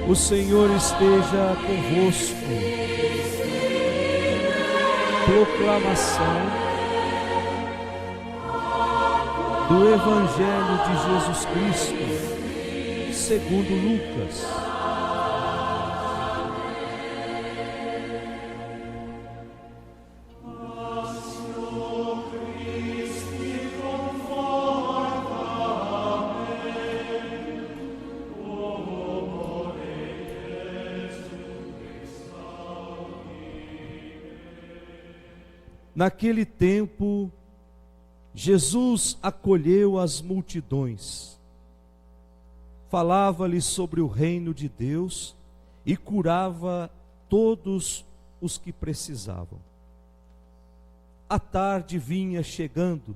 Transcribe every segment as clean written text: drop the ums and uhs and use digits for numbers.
O Senhor esteja convosco. Proclamação do Evangelho de Jesus Cristo, segundo Lucas. Naquele tempo, Jesus acolheu as multidões, falava-lhes sobre o reino de Deus e curava todos os que precisavam. A tarde vinha chegando.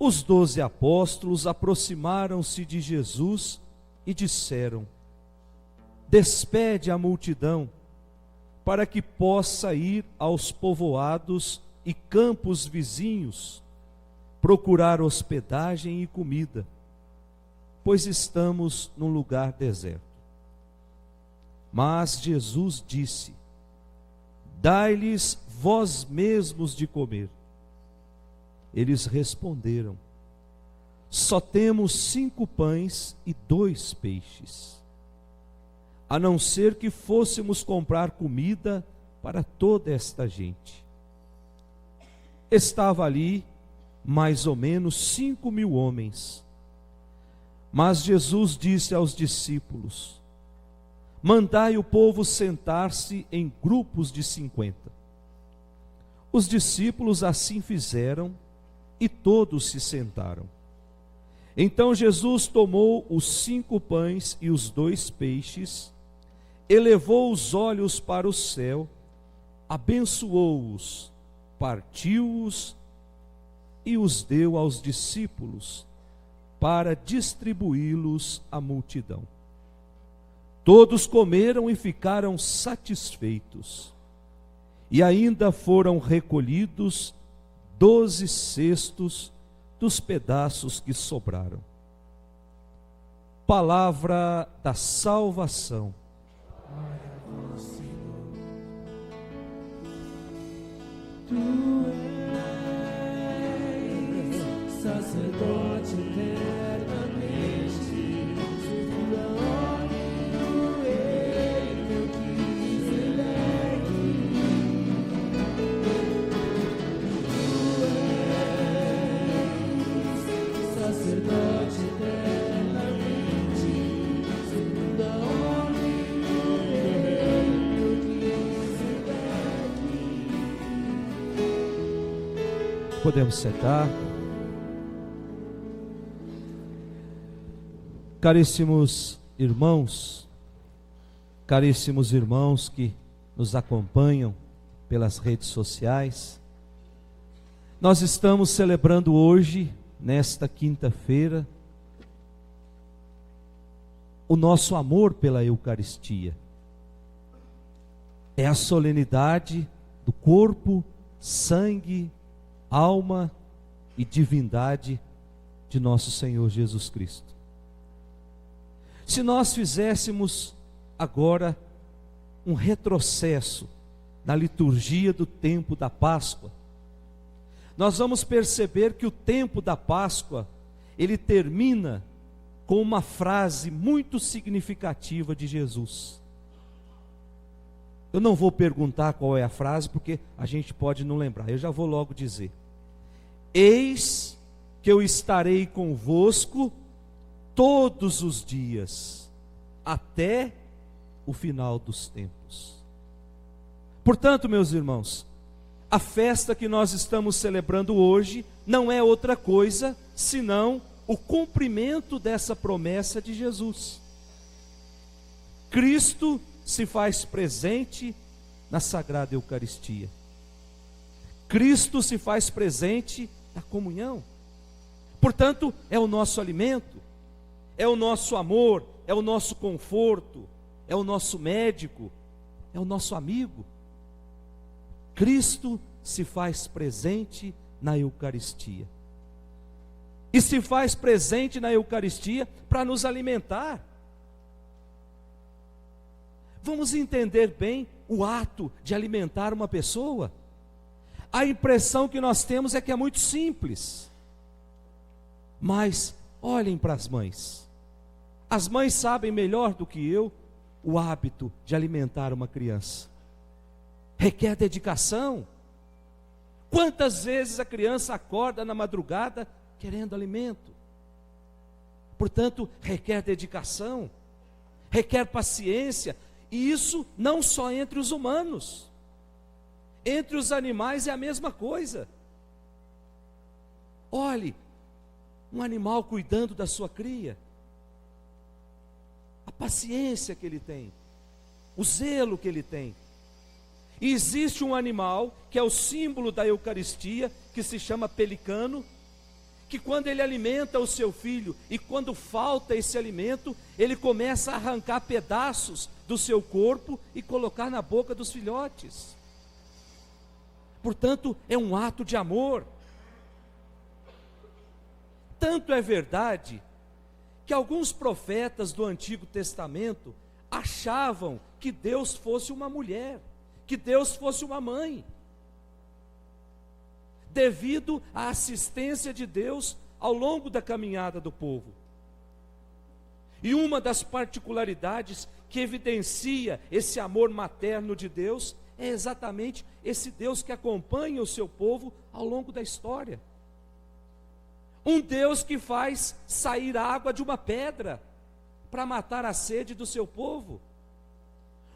Os 12 apóstolos aproximaram-se de Jesus e disseram: despede a multidão, para que possa ir aos povoados e campos vizinhos, procurar hospedagem e comida, pois estamos num lugar deserto. Mas Jesus disse: dai-lhes vós mesmos de comer. Eles responderam: só temos 5 pães e 2 peixes. A não ser que fôssemos comprar comida para toda esta gente. Estava ali mais ou menos 5.000 homens. Mas Jesus disse aos discípulos: mandai o povo sentar-se em grupos de 50. Os discípulos assim fizeram e todos se sentaram. Então Jesus tomou os 5 pães e os 2 peixes, elevou os olhos para o céu, abençoou-os, partiu-os e os deu aos discípulos para distribuí-los à multidão. Todos comeram e ficaram satisfeitos, e ainda foram recolhidos 12 cestos dos pedaços que sobraram. Palavra da salvação. Glória a vós, Senhor. Tu és sacerdote eternamente, segundo a ordem do reino que elegue. Tu és sacerdote eternamente, segundo a ordem. Podemos sentar. Caríssimos irmãos que nos acompanham pelas redes sociais, nós estamos celebrando hoje, nesta quinta-feira, o nosso amor pela Eucaristia. É a solenidade do corpo, sangue, alma e divindade de nosso Senhor Jesus Cristo. Se nós fizéssemos agora um retrocesso na liturgia do tempo da Páscoa, nós vamos perceber que o tempo da Páscoa, ele termina com uma frase muito significativa de Jesus. Eu não vou perguntar qual é a frase, porque a gente pode não lembrar. Eu já vou logo dizer: eis que eu estarei convosco todos os dias, até o final dos tempos. Portanto, meus irmãos, a festa que nós estamos celebrando hoje não é outra coisa senão o cumprimento dessa promessa de Jesus. Cristo se faz presente na Sagrada Eucaristia. Cristo se faz presente na comunhão. Portanto, é o nosso alimento, é o nosso amor, é o nosso conforto, é o nosso médico, é o nosso amigo. Cristo se faz presente na Eucaristia. E se faz presente na Eucaristia para nos alimentar. vamos entender bem o ato de alimentar uma pessoa. A impressão que nós temos é que é muito simples. Mas olhem para as mães. As mães sabem melhor do que eu o hábito de alimentar uma criança. Requer dedicação. Quantas vezes a criança acorda na madrugada querendo alimento? Portanto, requer dedicação, requer paciência, e isso não só entre os humanos. Entre os animais é a mesma coisa. Olhe, um animal cuidando da sua cria, a paciência que ele tem, o zelo que ele tem. E existe um animal que é o símbolo da Eucaristia, que se chama pelicano, que quando ele alimenta o seu filho, e quando falta esse alimento, ele começa a arrancar pedaços do seu corpo e colocar na boca dos filhotes. Portanto, é um ato de amor. Tanto é verdade que alguns profetas do Antigo Testamento achavam que Deus fosse uma mulher, que Deus fosse uma mãe, devido à assistência de Deus ao longo da caminhada do povo. E uma das particularidades que evidencia esse amor materno de Deus é exatamente esse Deus que acompanha o seu povo ao longo da história. Um Deus que faz sair água de uma pedra para matar a sede do seu povo.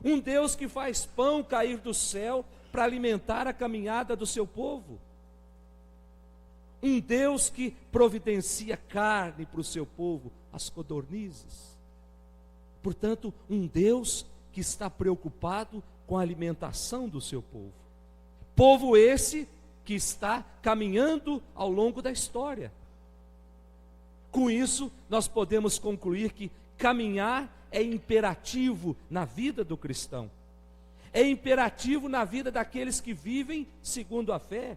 Um Deus que faz pão cair do céu para alimentar a caminhada do seu povo. Um Deus que providencia carne para o seu povo, as codornizes. Portanto, um Deus que está preocupado com a alimentação do seu povo. Povo esse que está caminhando ao longo da história. Com isso, nós podemos concluir que caminhar é imperativo na vida do cristão. É imperativo na vida daqueles que vivem segundo a fé,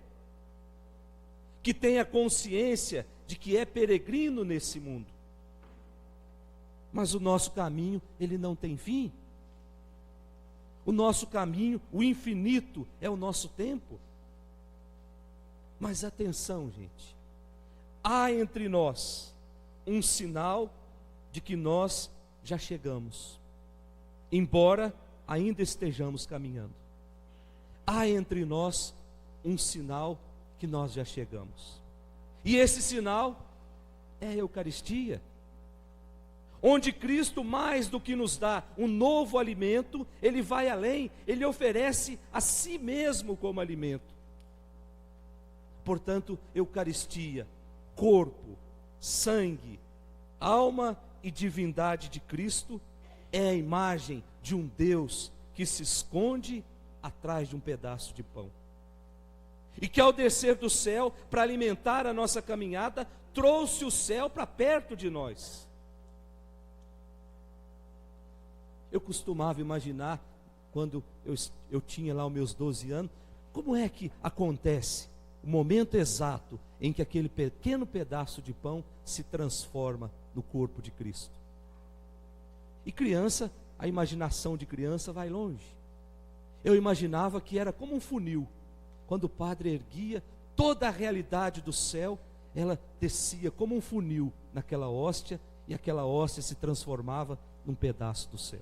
que tem a consciência de que é peregrino nesse mundo. Mas o nosso caminho, ele não tem fim. O nosso caminho, o infinito, é o nosso tempo. Mas atenção, gente, há entre nós um sinal de que nós já chegamos, embora ainda estejamos caminhando. Há entre nós um sinal que nós já chegamos. E esse sinal é a Eucaristia, onde Cristo, mais do que nos dá um novo alimento, Ele vai além, Ele oferece a si mesmo como alimento. Portanto, Eucaristia, corpo, sangue, alma e divindade de Cristo, é a imagem de um Deus que se esconde atrás de um pedaço de pão. E que ao descer do céu para alimentar a nossa caminhada, trouxe o céu para perto de nós. Eu costumava imaginar, quando eu tinha lá os meus 12 anos, como é que acontece o momento exato em que aquele pequeno pedaço de pão se transforma no corpo de Cristo. E criança, a imaginação de criança vai longe. Eu imaginava que era como um funil. Quando o padre erguia, toda a realidade do céu, ela descia como um funil naquela hóstia, e aquela hóstia se transformava num pedaço do céu.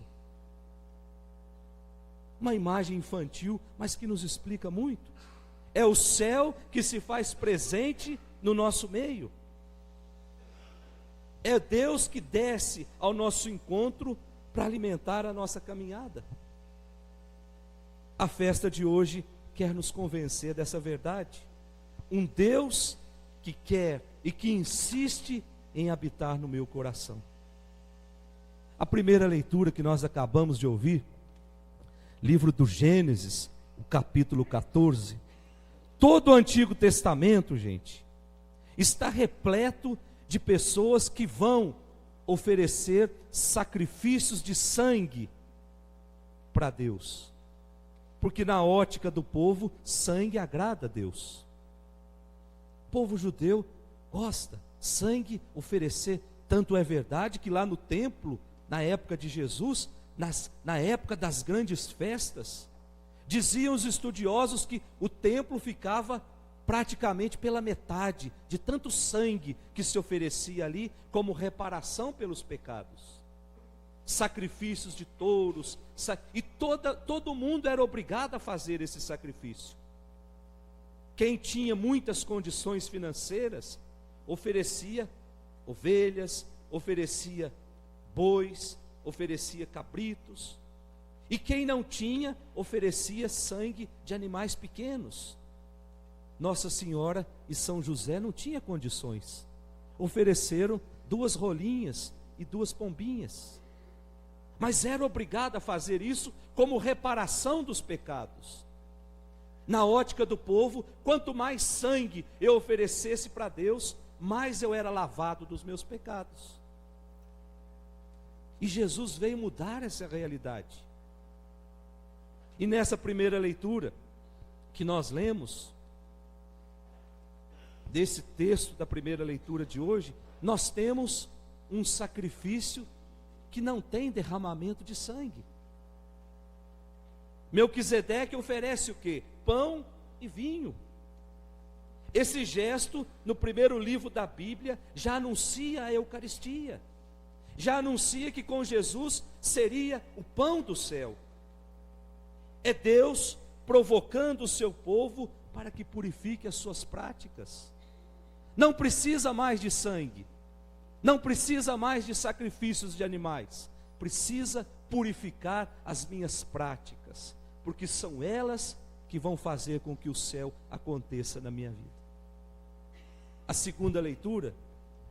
Uma imagem infantil, mas que nos explica muito. É o céu que se faz presente no nosso meio. É Deus que desce ao nosso encontro para alimentar a nossa caminhada. A festa de hoje quer nos convencer dessa verdade. Um Deus que quer e que insiste em habitar no meu coração. A primeira leitura que nós acabamos de ouvir, livro do Gênesis, o capítulo 14. Todo o Antigo Testamento, gente, está repleto de pessoas que vão oferecer sacrifícios de sangue para Deus. Porque na ótica do povo, sangue agrada a Deus. O povo judeu gosta, sangue oferecer. Tanto é verdade que lá no templo, na época de Jesus, na época das grandes festas, diziam os estudiosos que o templo ficava praticamente pela metade, de tanto sangue que se oferecia ali como reparação pelos pecados. Sacrifícios de touros, e todo mundo era obrigado a fazer esse sacrifício. Quem tinha muitas condições financeiras, oferecia ovelhas, oferecia bois, oferecia cabritos. E quem não tinha, oferecia sangue de animais pequenos. Nossa Senhora e São José não tinham condições. Ofereceram 2 rolinhas e 2 pombinhas. Mas era obrigado a fazer isso como reparação dos pecados. Na ótica do povo, quanto mais sangue eu oferecesse para Deus, mais eu era lavado dos meus pecados. E Jesus veio mudar essa realidade. E nessa primeira leitura que nós lemos, desse texto da primeira leitura de hoje, nós temos um sacrifício que não tem derramamento de sangue. Melquisedeque oferece o quê? Pão e vinho. Esse gesto, no primeiro livro da Bíblia, já anuncia a Eucaristia. Já anuncia que com Jesus seria o pão do céu. É Deus provocando o seu povo para que purifique as suas práticas. Não precisa mais de sangue, não precisa mais de sacrifícios de animais, precisa purificar as minhas práticas, porque são elas que vão fazer com que o céu aconteça na minha vida. A segunda leitura,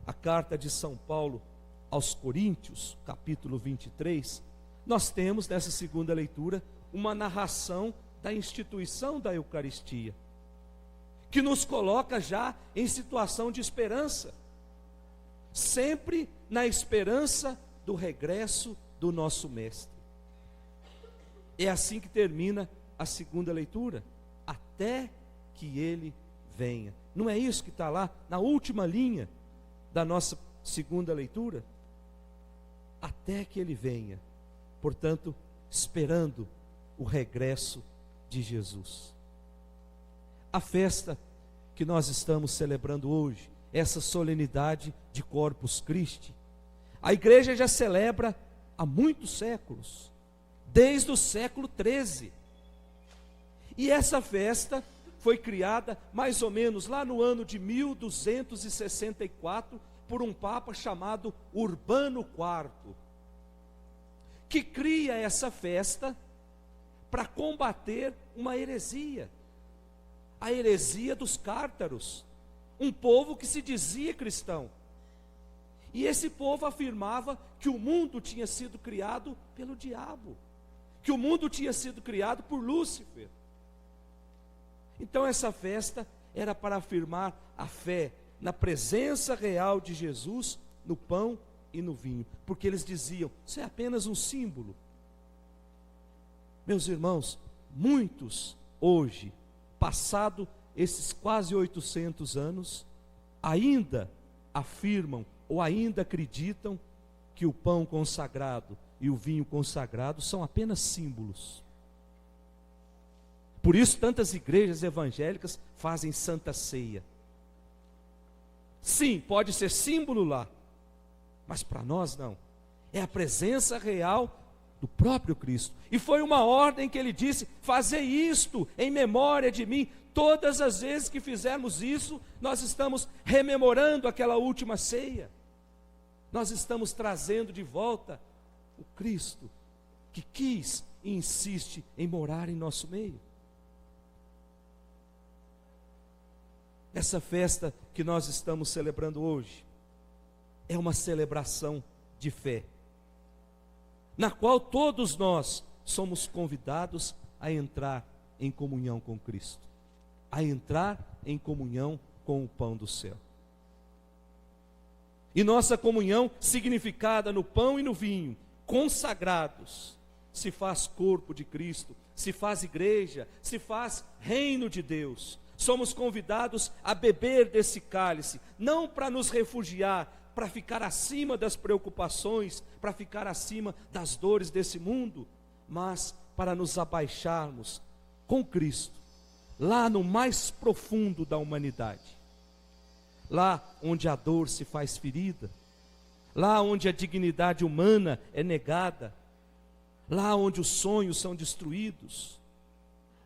a carta de São Paulo aos Coríntios, capítulo 23, nós temos nessa segunda leitura uma narração da instituição da Eucaristia, que nos coloca já em situação de esperança, sempre na esperança do regresso do nosso Mestre. É assim que termina a segunda leitura, até que Ele venha. Não é isso que está lá na última linha da nossa segunda leitura? Até que Ele venha, portanto, esperando o regresso de Jesus. A festa que nós estamos celebrando hoje, essa solenidade de Corpus Christi, a igreja já celebra há muitos séculos, desde o século XIII. E essa festa foi criada mais ou menos lá no ano de 1264 por um papa chamado Urbano IV, que cria essa festa para combater uma heresia, a heresia dos cártaros, um povo que se dizia cristão. E esse povo afirmava que o mundo tinha sido criado pelo diabo, que o mundo tinha sido criado por Lúcifer. Então essa festa era para afirmar a fé na presença real de Jesus no pão e no vinho, porque eles diziam, isso é apenas um símbolo. Meus irmãos, muitos hoje, passado esses quase 800 anos, ainda afirmam ou ainda acreditam que o pão consagrado e o vinho consagrado são apenas símbolos. Por isso tantas igrejas evangélicas fazem Santa Ceia. Sim, pode ser símbolo lá, mas para nós não. É a presença real do próprio Cristo. E foi uma ordem que ele disse: fazei isto em memória de mim. Todas as vezes que fizermos isso, nós estamos rememorando aquela última ceia. Nós estamos trazendo de volta o Cristo que quis e insiste em morar em nosso meio. Essa festa que nós estamos celebrando hoje é uma celebração de fé, na qual todos nós somos convidados a entrar em comunhão com Cristo, a entrar em comunhão com o pão do céu. E nossa comunhão, significada no pão e no vinho, consagrados, se faz corpo de Cristo, se faz igreja, se faz reino de Deus, somos convidados a beber desse cálice, não para nos refugiar, para ficar acima das preocupações, para ficar acima das dores desse mundo, mas para nos abaixarmos com Cristo, lá no mais profundo da humanidade, lá onde a dor se faz ferida, lá onde a dignidade humana é negada, lá onde os sonhos são destruídos,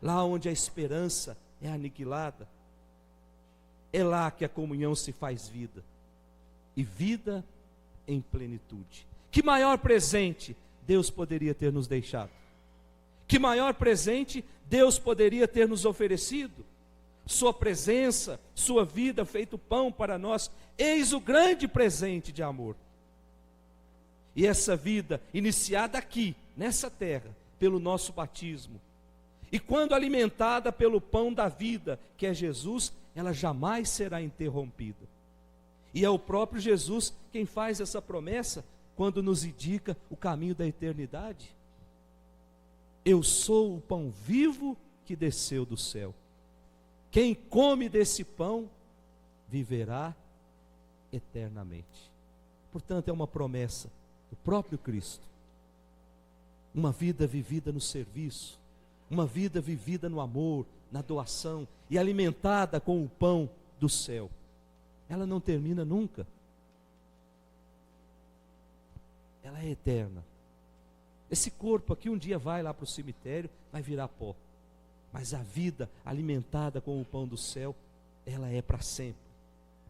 lá onde a esperança é aniquilada. É lá que a comunhão se faz vida, e vida em plenitude. Que maior presente Deus poderia ter nos deixado? Que maior presente Deus poderia ter nos oferecido? Sua presença, sua vida feito pão para nós. Eis o grande presente de amor. E essa vida iniciada aqui, nessa terra, pelo nosso batismo, e quando alimentada pelo pão da vida, que é Jesus, ela jamais será interrompida. E é o próprio Jesus quem faz essa promessa quando nos indica o caminho da eternidade. Eu sou o pão vivo que desceu do céu. Quem come desse pão viverá eternamente. Portanto, é uma promessa do próprio Cristo. Uma vida vivida no serviço, uma vida vivida no amor, na doação e alimentada com o pão do céu. Ela não termina nunca. Ela é eterna. Esse corpo aqui um dia vai lá para o cemitério, vai virar pó. Mas a vida alimentada com o pão do céu, ela é para sempre.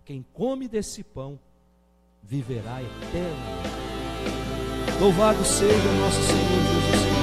Quem come desse pão viverá eternamente. Louvado seja o nosso Senhor Jesus Cristo.